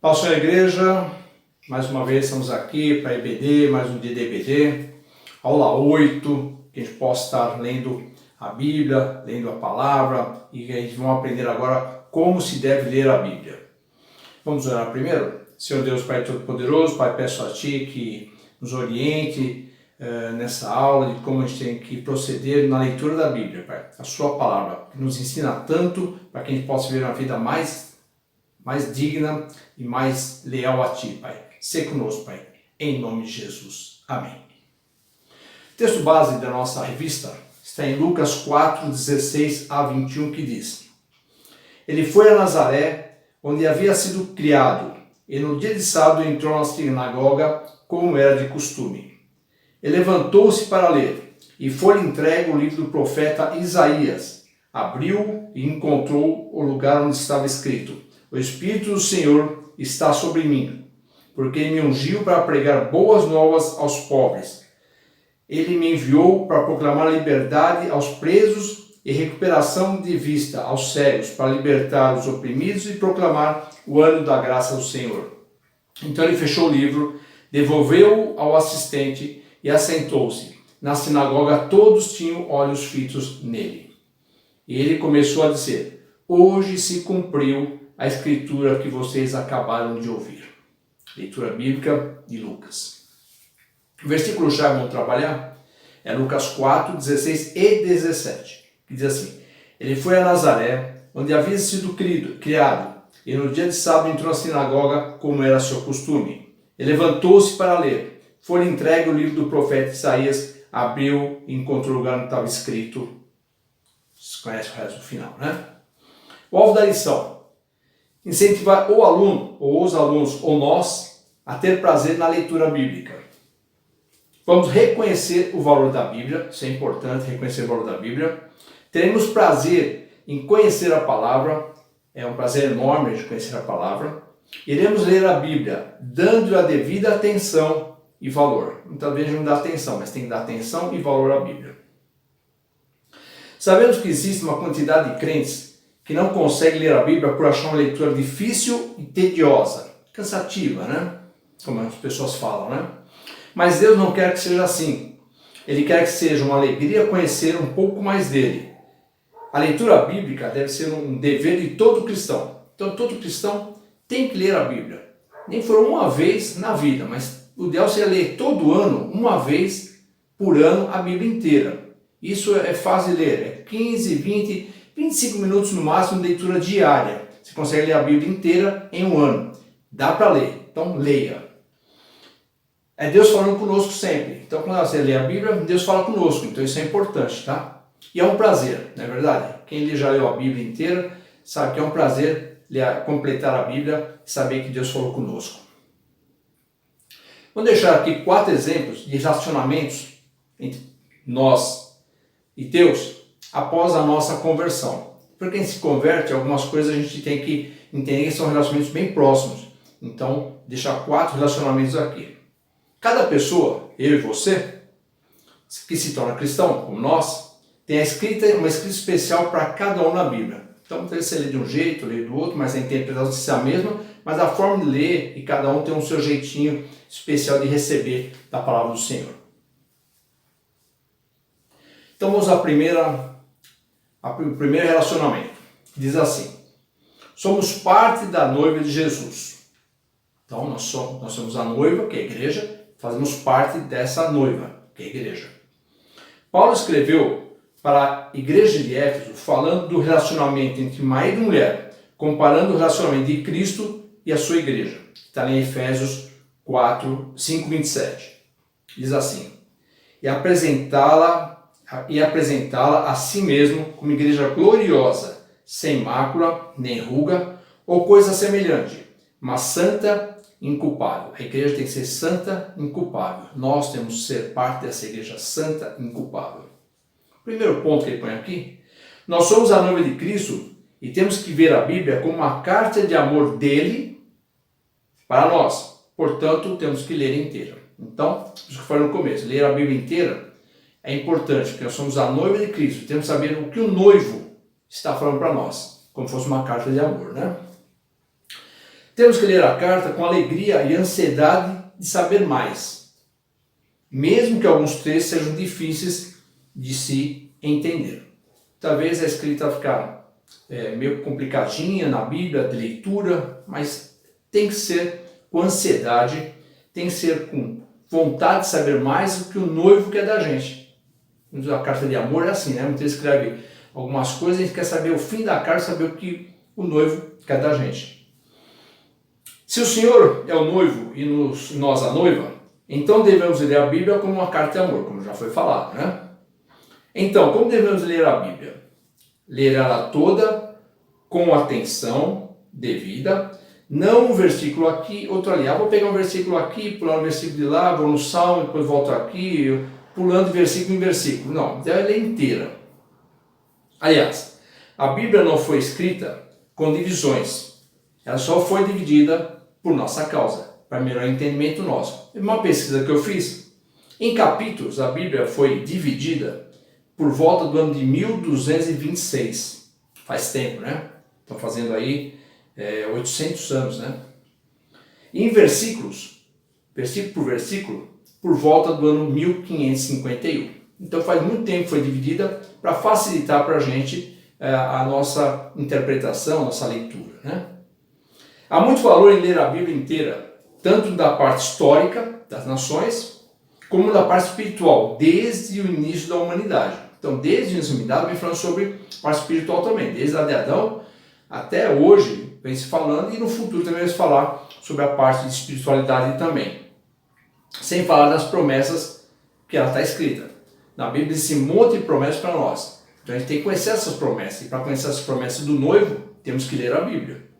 Paz, Senhor Igreja, mais uma vez estamos aqui para EBD, mais um dia de EBD, aula 8, que a gente possa estar lendo a Bíblia, lendo a palavra, e que a gente vai aprender agora como se deve ler a Bíblia. Vamos orar primeiro? Senhor Deus, Pai Todo-Poderoso, Pai, peço a Ti que nos oriente nessa aula de como a gente tem que proceder na leitura da Bíblia, Pai. A Sua palavra, que nos ensina tanto para que a gente possa viver uma vida mais digna e mais leal a Ti, Pai. Sê conosco, Pai, em nome de Jesus. Amém. O texto base da nossa revista está em Lucas 4, 16 a 21, que diz: Ele foi a Nazaré, onde havia sido criado, e no dia de sábado entrou na sinagoga, como era de costume. E levantou-se para ler, e foi-lhe entregue o livro do profeta Isaías. Abriu e encontrou o lugar onde estava escrito: O Espírito do Senhor está sobre mim, porque me ungiu para pregar boas novas aos pobres. Ele me enviou para proclamar liberdade aos presos e recuperação de vista aos cegos, para libertar os oprimidos e proclamar o ano da graça do Senhor. Então ele fechou o livro, devolveu-o ao assistente e assentou-se. Na sinagoga todos tinham olhos fitos nele. E ele começou a dizer: Hoje se cumpriu a escritura que vocês acabaram de ouvir. Leitura bíblica de Lucas. O versículo-chave vamos trabalhar é Lucas 4, 16 e 17, que diz assim: Ele foi a Nazaré, onde havia sido criado, e no dia de sábado entrou na sinagoga, como era seu costume. Ele levantou-se para ler. Foi entregue o livro do profeta Isaías, abriu e encontrou o lugar onde estava escrito. Vocês conhecem o resto do final, né? O alvo da lição: incentivar o aluno, ou os alunos, ou nós, a ter prazer na leitura bíblica. Vamos reconhecer o valor da Bíblia, isso é importante, reconhecer o valor da Bíblia. Teremos prazer em conhecer a palavra, é um prazer enorme de conhecer a palavra. Iremos ler a Bíblia, dando a devida atenção e valor. Muitas vezes não dá atenção, mas tem que dar atenção e valor à Bíblia. Sabemos que existe uma quantidade de crentes que não conseguem ler a Bíblia por achar uma leitura difícil e tediosa, cansativa, né? Como as pessoas falam, né? Mas Deus não quer que seja assim. Ele quer que seja uma alegria conhecer um pouco mais dele. A leitura bíblica deve ser um dever de todo cristão. Então todo cristão tem que ler a Bíblia. Nem for uma vez na vida, mas o ideal seria ler todo ano, uma vez por ano, a Bíblia inteira. Isso é fácil de ler, é 15, 20, 25 minutos no máximo de leitura diária. Você consegue ler a Bíblia inteira em um ano. Dá para ler, então leia. É Deus falando conosco sempre. Então quando você lê a Bíblia, Deus fala conosco. Então isso é importante, tá? E é um prazer, não é verdade? Quem já leu a Bíblia inteira sabe que é um prazer completar a Bíblia e saber que Deus falou conosco. Vou deixar aqui 4 exemplos de relacionamentos entre nós e Deus após a nossa conversão. Porque quem se converte, algumas coisas a gente tem que entender que são relacionamentos bem próximos. Então, deixar 4 relacionamentos aqui. Cada pessoa, eu e você, que se torna cristão, como nós, tem uma escrita especial para cada um na Bíblia. Então, você lê de um jeito, lê do outro, mas a interpretação é a mesma, mas a forma de ler, e cada um tem um seu jeitinho especial de receber da palavra do Senhor. Então, vamos ao primeiro relacionamento. Diz assim: somos parte da noiva de Jesus. Então, nós somos a noiva, que é a igreja, fazemos parte dessa noiva, que é a igreja. Paulo escreveu para a igreja de Éfeso, falando do relacionamento entre marido e mulher, comparando o relacionamento de Cristo e a sua igreja. Está em Efésios 4, 5, 27. Diz assim: e apresentá-la a si mesmo como igreja gloriosa, sem mácula, nem ruga, ou coisa semelhante, mas santa, inculpável. A igreja tem que ser santa, inculpável. Nós temos que ser parte dessa igreja santa, inculpável. Primeiro ponto que ele põe aqui: nós somos a noiva de Cristo e temos que ver a Bíblia como uma carta de amor dele para nós. Portanto, temos que ler inteira. Então, isso que eu falei no começo, ler a Bíblia inteira é importante, porque nós somos a noiva de Cristo. Temos que saber o que o noivo está falando para nós, como se fosse uma carta de amor, né? Temos que ler a carta com alegria e ansiedade de saber mais, mesmo que alguns trechos sejam difíceis de se entender. Talvez a escrita ficar meio complicadinha na Bíblia, de leitura, mas tem que ser com ansiedade, tem que ser com vontade de saber mais do que o noivo quer da gente. A carta de amor é assim, né? Muitas vezes escreve algumas coisas, a gente quer saber o fim da carta, saber o que o noivo quer da gente. Se o Senhor é o noivo e nós a noiva, então devemos ler a Bíblia como uma carta de amor, como já foi falado, né? Então, como devemos ler a Bíblia? Ler ela toda com atenção devida, não um versículo aqui, outro ali. Vou pegar um versículo aqui, pular um versículo de lá, vou no Salmo, depois volto aqui, pulando de versículo em versículo. Não, deve ler inteira. Aliás, a Bíblia não foi escrita com divisões. Ela só foi dividida por nossa causa, para melhor entendimento nosso. Uma pesquisa que eu fiz, em capítulos, a Bíblia foi dividida por volta do ano de 1226. Faz tempo, né? Estão fazendo aí 800 anos, né? E em versículos, versículo por versículo, por volta do ano 1551. Então faz muito tempo que foi dividida para facilitar para a gente a nossa interpretação, a nossa leitura, né? Há muito valor em ler a Bíblia inteira, tanto da parte histórica das nações, como da parte espiritual, desde o início da humanidade. Então, desde o início da humanidade, vem falando sobre a parte espiritual também, desde a de Adão até hoje, vem se falando, e no futuro também vai se falar sobre a parte de espiritualidade também. Sem falar das promessas que ela está escrita. Na Bíblia existe um monte de promessas para nós. Então a gente tem que conhecer essas promessas. E para conhecer essas promessas do noivo, temos que ler a Bíblia.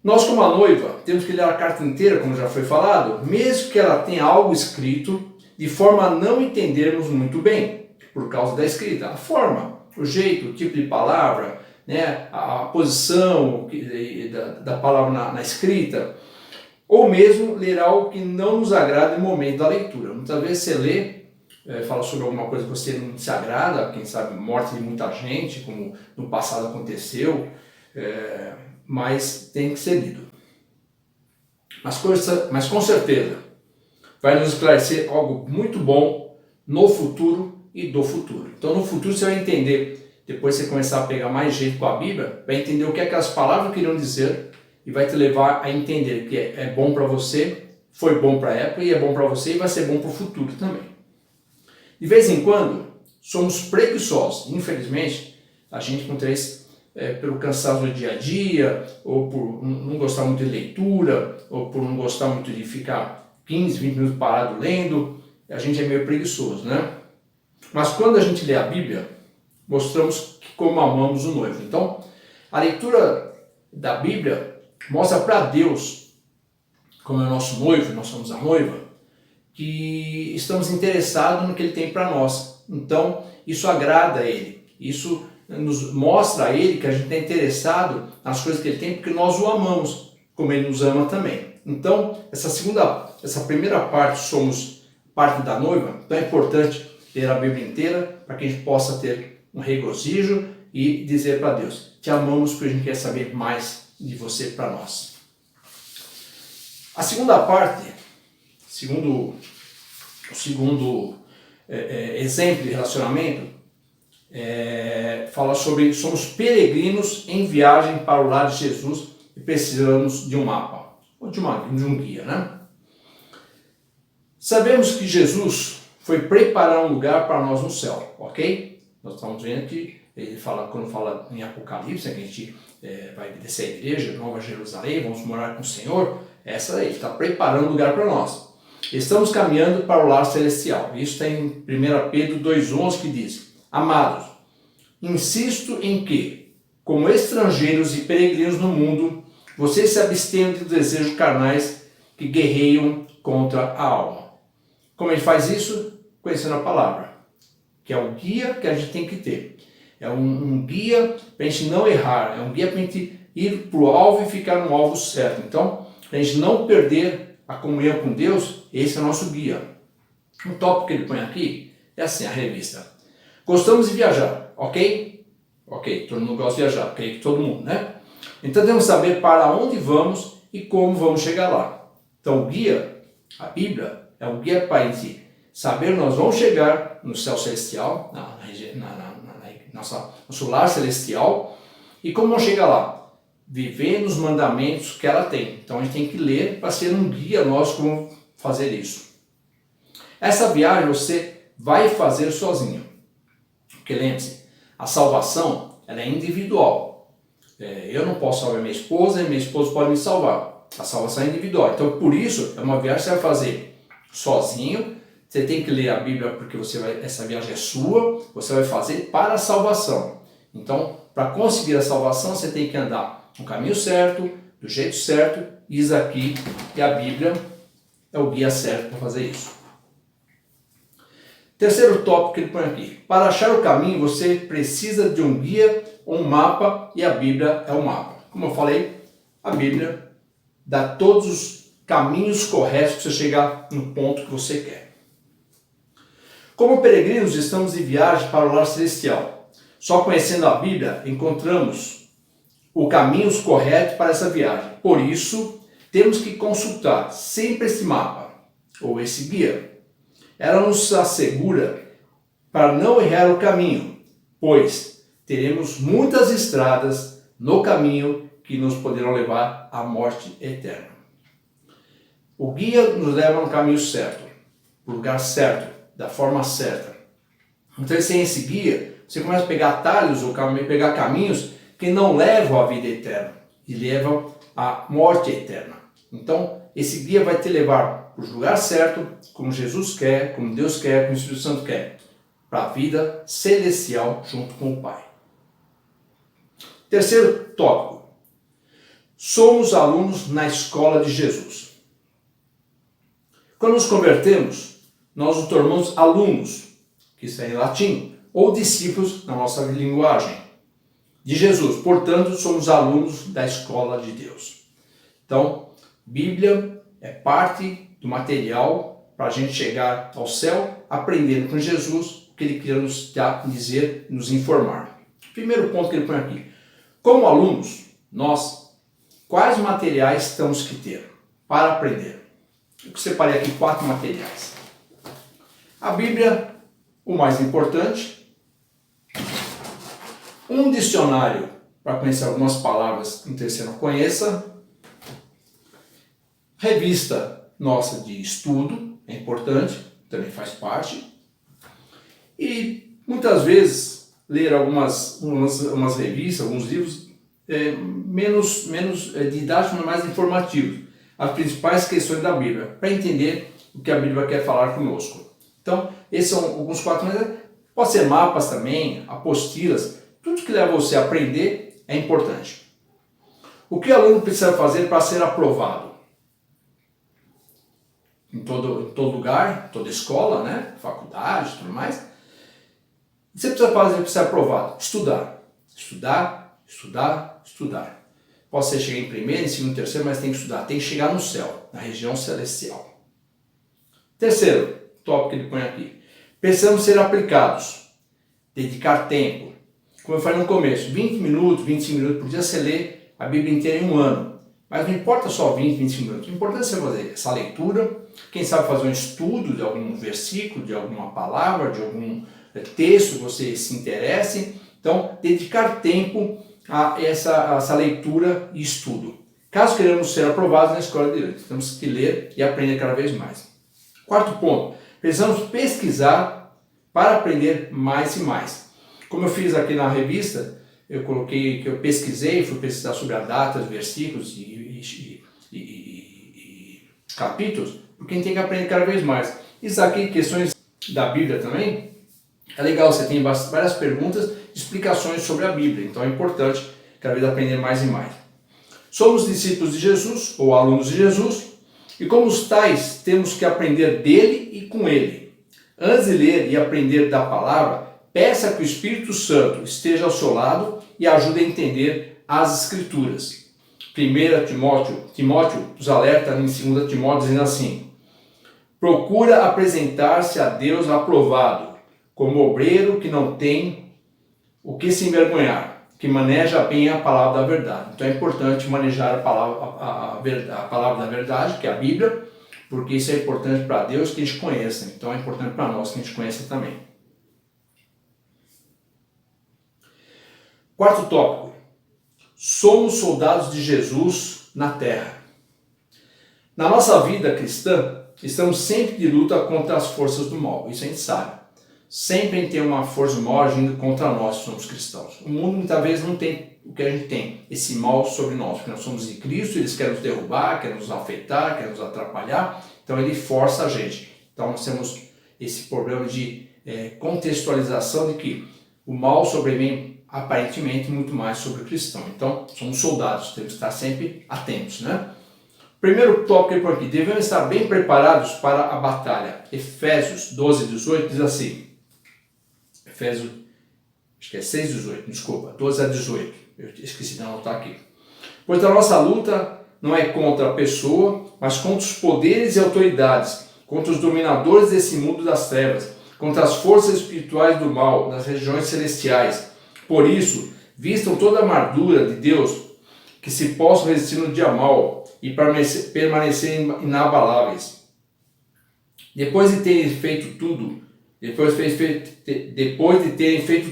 Nós, como a noiva, temos que ler a carta inteira, como já foi falado, mesmo que ela tenha algo escrito, de forma a não entendermos muito bem, por causa da escrita. A forma, o jeito, o tipo de palavra, né, a posição da palavra na escrita, ou mesmo ler algo que não nos agrada no momento da leitura. Muitas vezes você lê, fala sobre alguma coisa que você não se agrada, quem sabe morte de muita gente, como no passado aconteceu, mas tem que ser lido. Mas com certeza vai nos esclarecer algo muito bom no futuro e do futuro. Então no futuro você vai entender, depois você começar a pegar mais jeito com a Bíblia, vai entender o que aquelas palavras queriam dizer e vai te levar a entender que é bom para você, foi bom para a época e é bom para você e vai ser bom para o futuro também. De vez em quando somos preguiçosos, infelizmente a gente encontra isso pelo cansaço do dia a dia, ou por não gostar muito de leitura, ou por não gostar muito de ficar 15, 20 minutos parado lendo, a gente é meio preguiçoso, né? Mas quando a gente lê a Bíblia, mostramos como amamos o noivo. Então, a leitura da Bíblia mostra para Deus, como é o nosso noivo, nós somos a noiva, que estamos interessados no que Ele tem para nós. Então, isso agrada a Ele, isso nos mostra a Ele que a gente está interessado nas coisas que Ele tem, porque nós o amamos, como Ele nos ama também. Então, essa primeira parte, somos parte da noiva, então é importante ler a Bíblia inteira, para que a gente possa ter um regozijo e dizer para Deus, te amamos porque a gente quer saber mais de você para nós. A segunda parte, o segundo exemplo de relacionamento, fala sobre somos peregrinos em viagem para o lar de Jesus e precisamos de um mapa, ou de um guia, né? Sabemos que Jesus foi preparar um lugar para nós no céu, ok? Nós estamos vendo que ele fala, quando fala em Apocalipse, que a gente vai descer a igreja, Nova Jerusalém, vamos morar com o Senhor, essa aí, ele está preparando um lugar para nós. Estamos caminhando para o lar celestial. Isso está em 1 Pedro 2,11 que diz: Amados, insisto em que, como estrangeiros e peregrinos no mundo, vocês se abstenham de desejos carnais que guerreiam contra a alma. Como ele faz isso? Conhecendo a palavra, que é o guia que a gente tem que ter. É um guia para a gente não errar, é um guia para a gente ir para o alvo e ficar no alvo certo. Então, para a gente não perder a comunhão com Deus, esse é o nosso guia. Um tópico que ele põe aqui é assim, a revista. Gostamos de viajar, ok? Ok, todo mundo gosta de viajar, creio que todo mundo, né? Então temos que saber para onde vamos e como vamos chegar lá. Então o guia, a Bíblia, é um guia para a gente saber onde nós vamos chegar no céu celestial, nosso lar celestial, e como vamos chegar lá? Vivendo os mandamentos que ela tem. Então a gente tem que ler para ser um guia nosso como fazer isso. Essa viagem você vai fazer sozinho. Porque lembre-se, a salvação ela é individual. Eu não posso salvar minha esposa e minha esposa pode me salvar. A salvação é individual. Então por isso é uma viagem que você vai fazer sozinho. Você tem que ler a Bíblia porque essa viagem é sua. Você vai fazer para a salvação. Então para conseguir a salvação você tem que andar no caminho certo, do jeito certo. E isso aqui e a Bíblia é o guia certo para fazer isso. Terceiro tópico que ele põe aqui. Para achar o caminho, você precisa de um guia ou um mapa, e a Bíblia é o mapa. Como eu falei, a Bíblia dá todos os caminhos corretos para você chegar no ponto que você quer. Como peregrinos, estamos em viagem para o lar celestial. Só conhecendo a Bíblia, encontramos o caminho correto para essa viagem. Por isso, temos que consultar sempre esse mapa, ou esse guia. Ela nos assegura para não errar o caminho, pois teremos muitas estradas no caminho que nos poderão levar à morte eterna. O guia nos leva no caminho certo, no lugar certo, da forma certa. Então, sem esse guia, você começa a pegar atalhos ou pegar caminhos que não levam à vida eterna e levam à morte eterna. Então, esse guia vai te levar para o lugar certo, como Jesus quer, como Deus quer, como o Espírito Santo quer, para a vida celestial junto com o Pai. Terceiro tópico. Somos alunos na escola de Jesus. Quando nos convertemos, nós nos tornamos alunos, que isso é em latim, ou discípulos na nossa linguagem, de Jesus. Portanto, somos alunos da escola de Deus. Então, Bíblia é parte do material para a gente chegar ao céu, aprendendo com Jesus o que ele queria nos dizer, nos informar. Primeiro ponto que ele põe aqui. Como alunos, nós, quais materiais temos que ter para aprender? Eu separei aqui 4 materiais. A Bíblia, o mais importante. Um dicionário para conhecer algumas palavras que você não conheça. Revista nossa de estudo, é importante, também faz parte. E muitas vezes ler algumas revistas, alguns livros menos didáticos, mas mais informativos. As principais questões da Bíblia, para entender o que a Bíblia quer falar conosco. Então, esses são alguns 4 materiais. Pode ser mapas também, apostilas, tudo que leva você a aprender é importante. O que o aluno precisa fazer para ser aprovado? Em todo lugar, toda escola, né? Faculdade, tudo mais. Você precisa fazer para ser aprovado? Estudar. Estudar, estudar, estudar. Pode ser chegar em primeiro, em segundo, terceiro, mas tem que estudar. Tem que chegar no céu, na região celestial. Terceiro tópico que ele põe aqui. Precisamos ser aplicados. Dedicar tempo. Como eu falei no começo, 20 minutos, 25 minutos por dia você lê a Bíblia inteira em um ano. Mas não importa só 20, 25 minutos. O importante é você fazer essa leitura. Quem sabe fazer um estudo de algum versículo, de alguma palavra, de algum texto que você se interesse. Então, dedicar tempo a essa leitura e estudo. Caso queiramos ser aprovados na escola de Deus, temos que ler e aprender cada vez mais. Quarto ponto, precisamos pesquisar para aprender mais e mais. Como eu fiz aqui na revista, eu coloquei que eu pesquisei, fui pesquisar sobre a data, os versículos e capítulos, porque a gente tem que aprender cada vez mais. Isso aqui, questões da Bíblia também, é legal, você tem várias perguntas, explicações sobre a Bíblia, então é importante cada vez aprender mais e mais. Somos discípulos de Jesus, ou alunos de Jesus, e como os tais, temos que aprender dele e com ele. Antes de ler e aprender da palavra, peça que o Espírito Santo esteja ao seu lado e ajude a entender as Escrituras. 1 Timóteo nos alerta em 2 Timóteo dizendo assim: procura apresentar-se a Deus aprovado, como obreiro que não tem o que se envergonhar, que maneja bem a palavra da verdade. Então é importante manejar a palavra da verdade, que é a Bíblia, porque isso é importante para Deus que a gente conheça. Então é importante para nós que a gente conheça também. Quarto tópico. Somos soldados de Jesus na terra. Na nossa vida cristã, estamos sempre de luta contra as forças do mal. Isso a gente sabe. Sempre tem uma força do mal agindo contra nós, que somos cristãos. O mundo muitas vezes não tem o que a gente tem, esse mal sobre nós, porque nós somos de Cristo, eles querem nos derrubar, querem nos afetar, querem nos atrapalhar, então ele força a gente. Então nós temos esse problema de contextualização de que o mal sobrevém aparentemente muito mais sobre o cristão. Então somos soldados, temos que estar sempre atentos, né? Primeiro tópico por aqui, devemos estar bem preparados para a batalha. Efésios 12, 18 diz assim, Efésios, acho que é 6, 18, desculpa, 12 a 18, eu esqueci de anotar aqui. Pois a nossa luta não é contra a pessoa, mas contra os poderes e autoridades, contra os dominadores desse mundo das trevas, contra as forças espirituais do mal nas regiões celestiais. Por isso, vistam toda a armadura de Deus, que se possam resistir no dia mau e permanecer inabaláveis. Depois de terem feito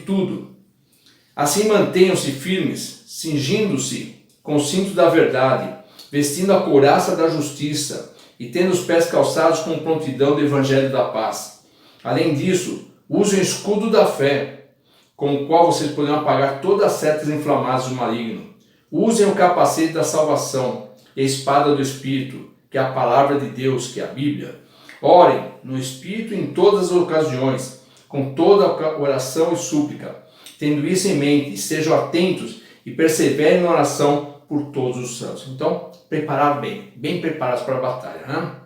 tudo, assim mantenham-se firmes, cingindo-se com o cinto da verdade, vestindo a couraça da justiça e tendo os pés calçados com prontidão do evangelho da paz. Além disso, usem o escudo da fé, com o qual vocês poderão apagar todas as setas inflamadas do maligno. Usem o capacete da salvação e a espada do Espírito, que é a palavra de Deus, que é a Bíblia. Orem no Espírito em todas as ocasiões, com toda oração e súplica. Tendo isso em mente, sejam atentos e perseverem na oração por todos os santos. Então, preparar bem preparados para a batalha, né?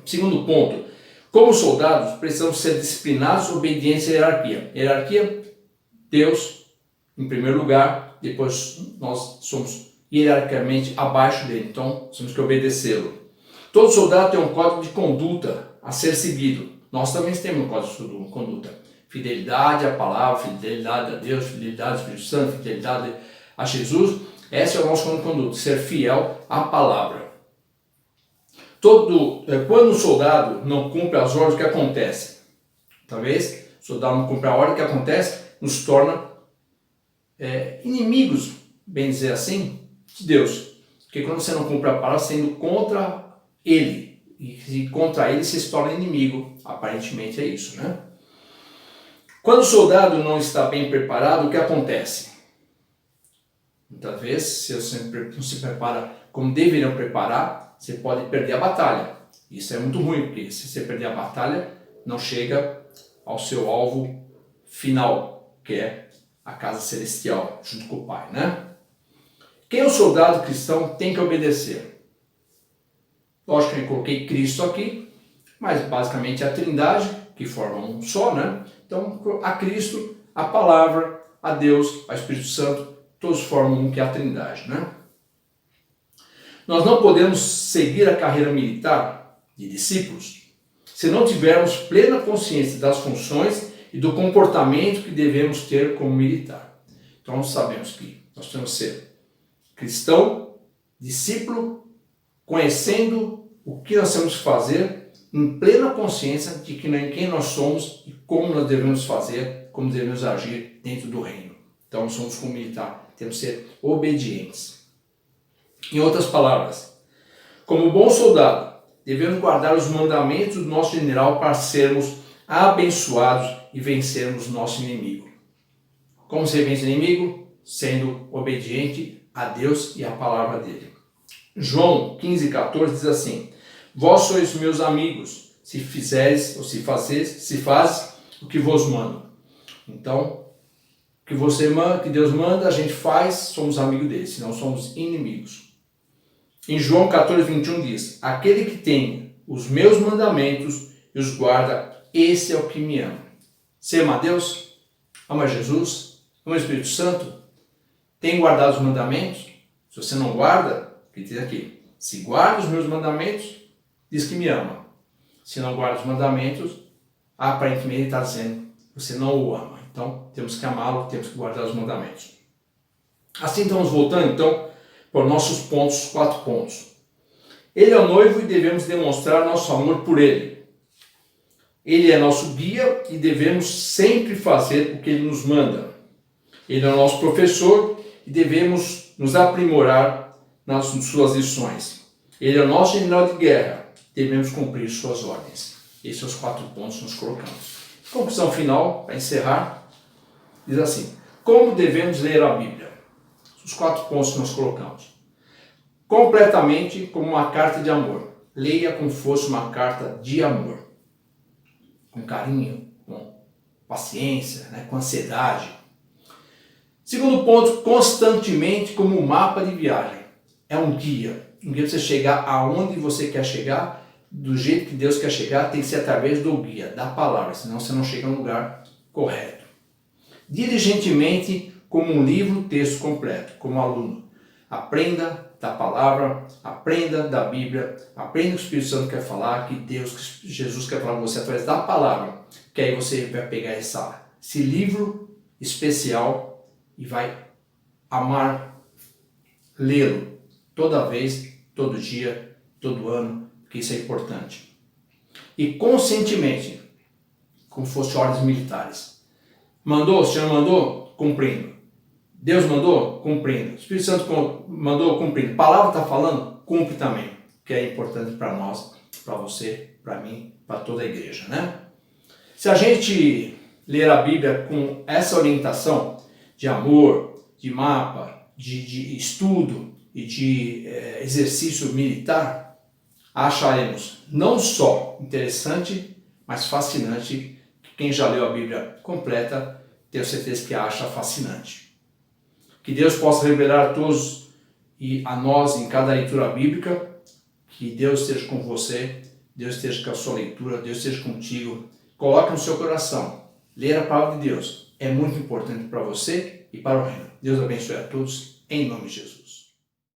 Segundo ponto, como soldados, precisamos ser disciplinados, obedientes à hierarquia. Hierarquia, Deus em primeiro lugar, depois nós somos hierarquicamente abaixo dele, então temos que obedecê-lo. Todo soldado tem um código de conduta a ser seguido. Nós também temos um código de conduta. Fidelidade à palavra, fidelidade a Deus, fidelidade ao Espírito Santo, fidelidade a Jesus. Esse é o nosso código de conduta, ser fiel à palavra. Quando o soldado não cumpre as ordens, o que acontece? Talvez o soldado não cumpre a ordem, o que acontece? Nos torna inimigos, bem dizer assim, de Deus. Porque quando você não cumpre a palavra, você indo contra ele. E contra ele você se torna inimigo. Aparentemente é isso, né? Quando o soldado não está bem preparado, o que acontece? Muitas vezes, se você não se prepara como deveriam preparar, você pode perder a batalha. Isso é muito ruim, porque se você perder a batalha, não chega ao seu alvo final, que é a casa celestial, junto com o Pai, né? Quem é o soldado cristão tem que obedecer. Lógico que eu coloquei Cristo aqui, mas basicamente é a Trindade, que formam um só, né? Então, a Cristo, a Palavra, a Deus, ao Espírito Santo, todos formam um, que é a Trindade, né? Nós não podemos seguir a carreira militar de discípulos se não tivermos plena consciência das funções e do comportamento que devemos ter como militar. Então, nós sabemos que nós temos que ser cristão, discípulo, conhecendo o que nós temos que fazer, em plena consciência de quem nós somos e como nós devemos fazer, como devemos agir dentro do reino. Então, nós somos como militar, temos que ser obedientes. Em outras palavras, como bom soldado, devemos guardar os mandamentos do nosso general para sermos abençoados e vencermos nosso inimigo. Como você vence o inimigo? Sendo obediente a Deus e à palavra dele. João 15,14 diz assim: Vós sois meus amigos, se fizeres ou se fazes o que vos mando. Então, o que você manda, que Deus manda, a gente faz, somos amigos dele, senão somos inimigos. Em João 14,21 diz: Aquele que tem os meus mandamentos e os guarda, esse é o que me ama. Você ama a Deus? Ama Jesus? Ama o Espírito Santo? Tem guardado os mandamentos? Se você não guarda, o que diz aqui? Se guarda os meus mandamentos, diz que me ama. Se não guarda os mandamentos, aparentemente ele está dizendo que você não o ama. Então, temos que amá-lo, temos que guardar os mandamentos. Assim estamos voltando então para os nossos pontos, 4 pontos. Ele é o noivo e devemos demonstrar nosso amor por ele. Ele é nosso guia e devemos sempre fazer o que ele nos manda. Ele é o nosso professor e devemos nos aprimorar nas suas lições. Ele é o nosso general de guerra, devemos cumprir suas ordens. Esses são os 4 pontos que nós colocamos. Conclusão final, para encerrar, diz assim: como devemos ler a Bíblia? Os 4 pontos que nós colocamos. Completamente como uma carta de amor. Leia como fosse uma carta de amor. Com carinho, com paciência, com ansiedade. Segundo ponto, constantemente como um mapa de viagem. É um guia. Um guia para você chegar aonde você quer chegar, do jeito que Deus quer chegar, tem que ser através do guia, da palavra, senão você não chega no lugar correto. Diligentemente como um livro, texto completo, como aluno. Aprenda da palavra, aprenda da Bíblia, aprenda o que o Espírito Santo quer falar, que Deus, que Jesus quer falar com você através da palavra, que aí você vai pegar esse livro especial e vai amar lê-lo toda vez, todo dia, todo ano, porque isso é importante. E conscientemente, como fosse ordens militares. Mandou, o Senhor mandou, cumprindo. Deus mandou, cumprindo. O Espírito Santo mandou, cumprindo. A palavra está falando, cumpre também. Que é importante para nós, para você, para mim, para toda a igreja, Se a gente ler a Bíblia com essa orientação de amor, de mapa, de estudo e de exercício militar, acharemos não só interessante, mas fascinante. Quem já leu a Bíblia completa, tenho certeza que acha fascinante. Que Deus possa revelar a todos e a nós em cada leitura bíblica, que Deus esteja com você, Deus esteja com a sua leitura, Deus esteja contigo. Coloque no seu coração, ler a palavra de Deus é muito importante para você e para o reino. Deus abençoe a todos, em nome de Jesus.